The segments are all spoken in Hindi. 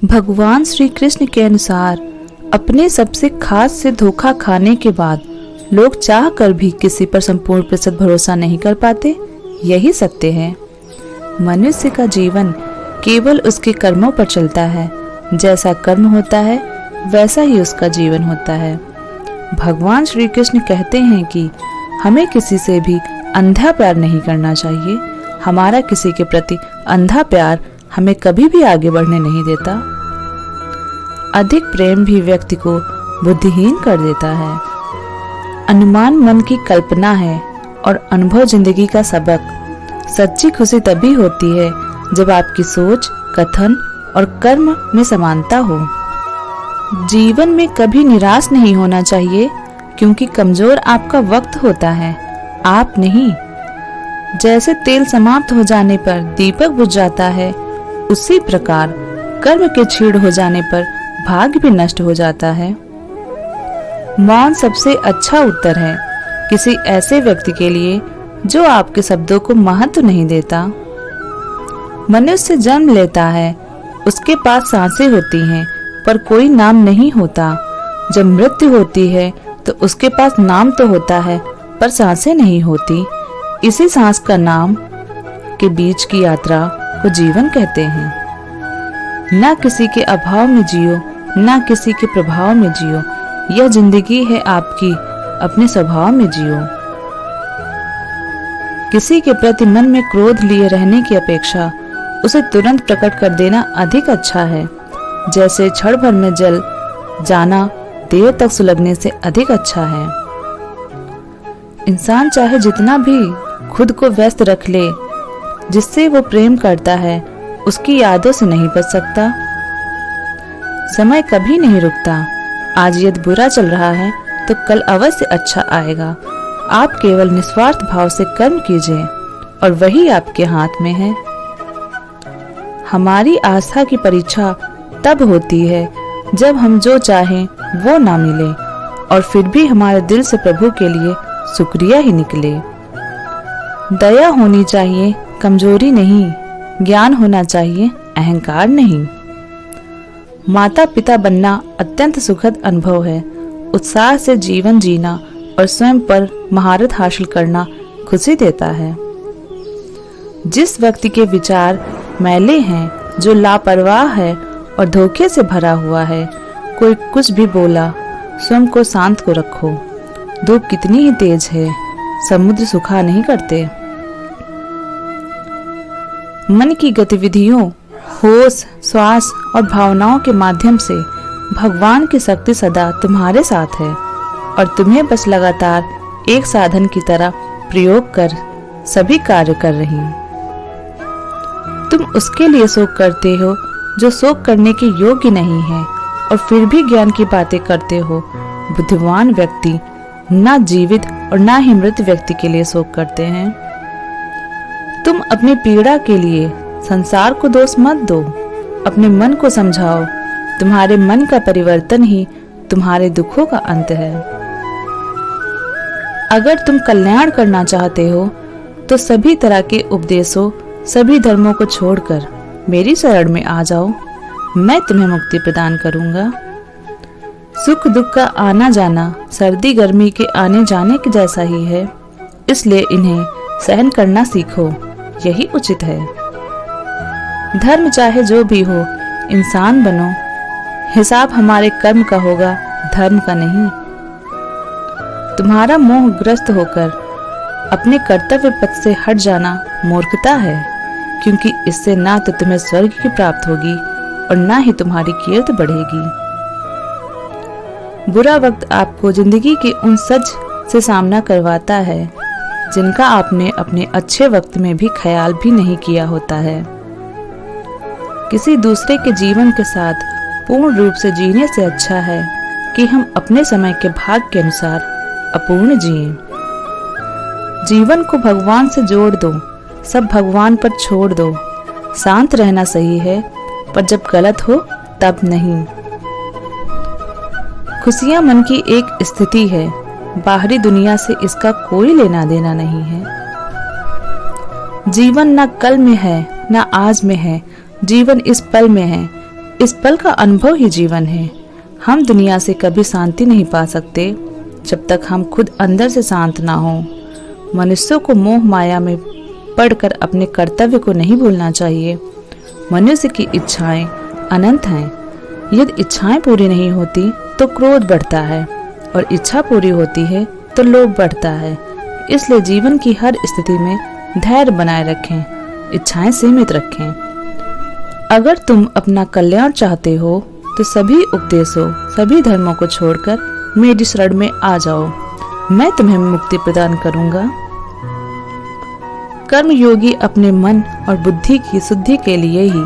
भगवान श्री कृष्ण के अनुसार अपने सबसे खास से धोखा खाने के बाद लोग चाह कर भी किसी पर संपूर्ण प्रतिशत भरोसा नहीं कर पाते। यही सत्य है। मनुष्य का जीवन केवल उसके कर्मों पर चलता है। जैसा कर्म होता है वैसा ही उसका जीवन होता है। भगवान श्री कृष्ण कहते हैं कि हमें किसी से भी अंधा प्यार नहीं करना चाहिए। हमारा किसी के प्रति अंधा प्यार हमें कभी भी आगे बढ़ने नहीं देता। अधिक प्रेम भी व्यक्ति को बुद्धिहीन कर देता है। अनुमान मन की कल्पना है और अनुभव जिंदगी का सबक। सच्ची खुशी तभी होती है जब आपकी सोच, कथन और कर्म में समानता हो। जीवन में कभी निराश नहीं होना चाहिए, क्योंकि कमजोर आपका वक्त होता है, आप नहीं। जैसे तेल समाप्त हो जाने पर दीपक बुझ जाता है, उसी प्रकार कर्म के क्षीण हो जाने पर भाग्य भी नष्ट हो जाता है। मौन सबसे अच्छा उत्तर है किसी ऐसे व्यक्ति के लिए जो आपके शब्दों को महत्व नहीं देता। मनुष्य जन्म लेता है, उसके पास सांसें होती हैं पर कोई नाम नहीं होता। जब मृत्यु होती है तो उसके पास नाम तो होता है पर सांसें नहीं होती। इसी सांस का नाम के बीच की यात्रा को जीवन कहते हैं। ना किसी के अभाव में जियो, ना किसी के प्रभाव में जियो। यह जिंदगी है आपकी, अपने स्वभाव में जियो। किसी के प्रति मन में क्रोध लिए रहने की अपेक्षा उसे तुरंत प्रकट कर देना अधिक अच्छा है। जैसे क्षण भर में जल जाना देर तक सुलगने से अधिक अच्छा है। इंसान चाहे जितना भी खुद को व्यस्त रख ले, जिससे वो प्रेम करता है उसकी यादों से नहीं बच सकता। समय कभी नहीं रुकता। आज यदि बुरा चल रहा है तो कल अवश्य अच्छा आएगा। आप केवल निस्वार्थ भाव से कर्म कीजिए और वही आपके हाथ में है। हमारी आस्था की परीक्षा तब होती है जब हम जो चाहें वो ना मिले और फिर भी हमारे दिल से प्रभु के लिए शुक्रिया ही निकले। दया होनी चाहिए, कमजोरी नहीं। ज्ञान होना चाहिए, अहंकार नहीं। माता पिता बनना अत्यंत सुखद अनुभव है। उत्साह से जीवन जीना और स्वयं पर महारत हासिल करना खुशी देता है। जिस व्यक्ति के विचार मैले हैं, जो लापरवाह है और धोखे से भरा हुआ है, कोई कुछ भी बोला, स्वयं को शांत को रखो। धूप कितनी ही तेज है, समुद्र सुखा नहीं करते। मन की गतिविधियों, होश, श्वास और भावनाओं के माध्यम से भगवान की शक्ति सदा तुम्हारे साथ है और तुम्हें बस लगातार एक साधन की तरह प्रयोग कर सभी कार्य कर रही। तुम उसके लिए शोक करते हो जो शोक करने के योग्य नहीं है और फिर भी ज्ञान की बातें करते हो। बुद्धिमान व्यक्ति ना जीवित और ना ही मृत व्यक्ति के लिए शोक करते हैं। तुम अपनी पीड़ा के लिए संसार को दोष मत दो, अपने मन को समझाओ। तुम्हारे मन का परिवर्तन ही तुम्हारे दुखों का अंत है। अगर तुम कल्याण करना चाहते हो तो सभी तरह के उपदेशों, सभी धर्मों को छोड़कर मेरी शरण में आ जाओ। मैं तुम्हें मुक्ति प्रदान करूंगा। सुख दुख का आना जाना सर्दी गर्मी के आने जाने के जैसा ही है, इसलिए इन्हें सहन करना सीखो, यही उचित है। धर्म चाहे जो भी हो, इंसान बनो। हिसाब हमारे कर्म का होगा, धर्म का नहीं। तुम्हारा मोहग्रस्त होकर अपने कर्तव्य पथ से हट जाना मूर्खता है, क्योंकि इससे ना तो तुम्हें स्वर्ग की प्राप्त होगी और ना ही तुम्हारी कीर्ति बढ़ेगी। बुरा वक्त आपको जिंदगी के उन सच से सामना करवाता है जिनका आपने अपने अच्छे वक्त में भी ख्याल भी नहीं किया होता है। किसी दूसरे के जीवन के साथ पूर्ण रूप से जीने से अच्छा है कि हम अपने समय के भाग के अनुसार अपूर्ण जिएं। जीवन को भगवान से जोड़ दो, सब भगवान पर छोड़ दो। शांत रहना सही है, पर जब गलत हो तब नहीं। खुशियां मन की एक स्थिति है, बाहरी दुनिया से इसका कोई लेना देना नहीं है। जीवन न कल में है न आज में है, जीवन इस पल में है। इस पल का अनुभव ही जीवन है। हम दुनिया से कभी शांति नहीं पा सकते जब तक हम खुद अंदर से शांत ना हो। मनुष्यों को मोह माया में पड़कर अपने कर्तव्य को नहीं भूलना चाहिए। मनुष्य की इच्छाएं अनंत हैं। यदि इच्छाएं पूरी नहीं होती तो क्रोध बढ़ता है और इच्छा पूरी होती है तो लोभ बढ़ता है। इसलिए जीवन की हर स्थिति में धैर्य बनाए रखें, इच्छाएं सीमित रखें। अगर तुम अपना कल्याण चाहते हो तो सभी उपदेशों, सभी धर्मों को छोड़कर मेरी शरण में आ जाओ। मैं तुम्हें मुक्ति प्रदान करूंगा। कर्म योगी अपने मन और बुद्धि की शुद्धि के लिए ही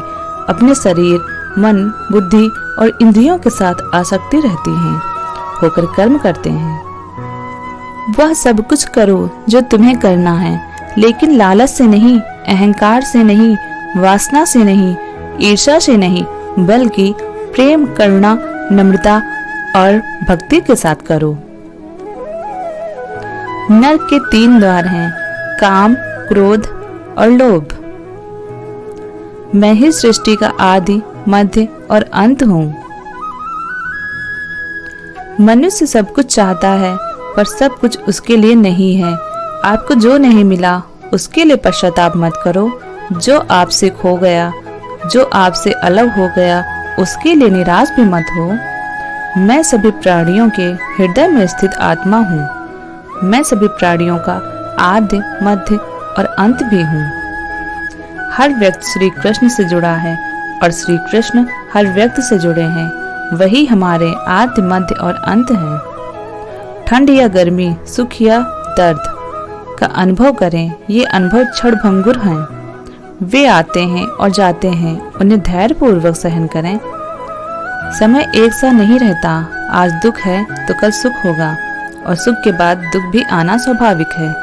अपने शरीर, मन, बुद्धि और इंद्रियों के साथ आसक्ति रहती हैं, होकर कर्म करते हैं। वह सब कुछ करो जो तुम्हें करना है, लेकिन लालच से नहीं, अहंकार से नहीं, वासना से नहीं, ईर्ष्या से नहीं, बल्कि प्रेम, करुणा, नम्रता और भक्ति के साथ करो। नरक के 3 द्वार हैं, काम, क्रोध और लोभ। मैं ही सृष्टि का आदि, मध्य और अंत हूँ। मनुष्य सब कुछ चाहता है पर सब कुछ उसके लिए नहीं है। आपको जो नहीं मिला उसके लिए पश्चाताप मत करो। जो आपसे खो गया, जो आपसे अलग हो गया, उसके लिए निराश भी मत हो। मैं सभी प्राणियों के हृदय में स्थित आत्मा हूँ। मैं सभी प्राणियों का आदि, मध्य और अंत भी हूँ। हर व्यक्ति श्री कृष्ण से जुड़ा है और श्री कृष्ण हर व्यक्ति से जुड़े हैं। वही हमारे आदि, मध्य और अंत हैं। ठंड या गर्मी, सुख या दर्द का अनुभव करें। ये अनुभव क्षणभंगुर हैं। वे आते हैं और जाते हैं, उन्हें धैर्य पूर्वक सहन करें। समय एक सा नहीं रहता। आज दुख है तो कल सुख होगा और सुख के बाद दुख भी आना स्वाभाविक है।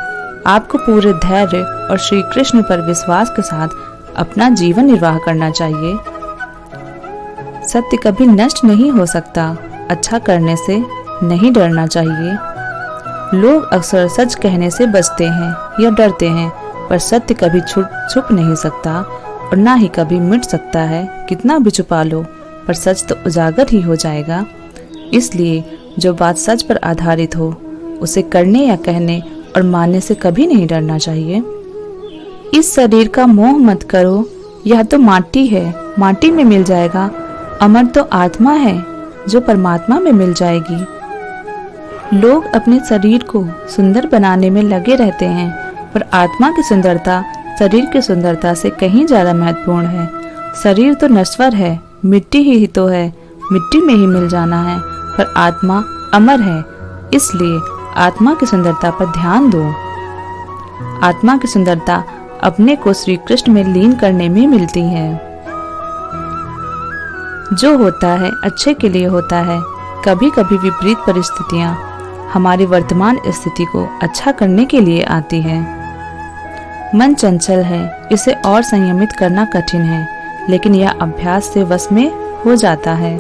आपको पूरे धैर्य और श्री कृष्ण पर विश्वास के साथ अपना जीवन निर्वाह करना चाहिए। सत्य कभी नष्ट नहीं हो सकता। अच्छा करने से नहीं डरना चाहिए। लोग अक्सर सच कहने से बचते हैं या डरते हैं, पर सत्य कभी छुप नहीं सकता और ना ही कभी मिट सकता है। कितना भी छुपा लो पर सच तो उजागर ही हो जाएगा। इसलिए जो बात सच पर आधारित हो उसे करने या कहने और मानने से कभी नहीं डरना चाहिए। इस शरीर का मोह मत करो। यह तो माटी है, माटी में मिल जाएगा। अमर तो आत्मा है जो परमात्मा में मिल जाएगी। लोग अपने शरीर को सुंदर बनाने में लगे रहते हैं, पर आत्मा की सुंदरता शरीर की सुंदरता से कहीं ज्यादा महत्वपूर्ण है। शरीर तो नश्वर है, मिट्टी ही तो है, मिट्टी में ही मिल जाना है, पर आत्मा अमर है। इसलिए आत्मा की सुंदरता पर ध्यान दो। आत्मा की सुंदरता अपने को श्री कृष्ण में लीन करने में मिलती है। जो होता है अच्छे के लिए होता है। कभी कभी विपरीत परिस्थितियां हमारी वर्तमान स्थिति को अच्छा करने के लिए आती है। मन चंचल है, इसे और संयमित करना कठिन है, लेकिन यह अभ्यास से वश में हो जाता है।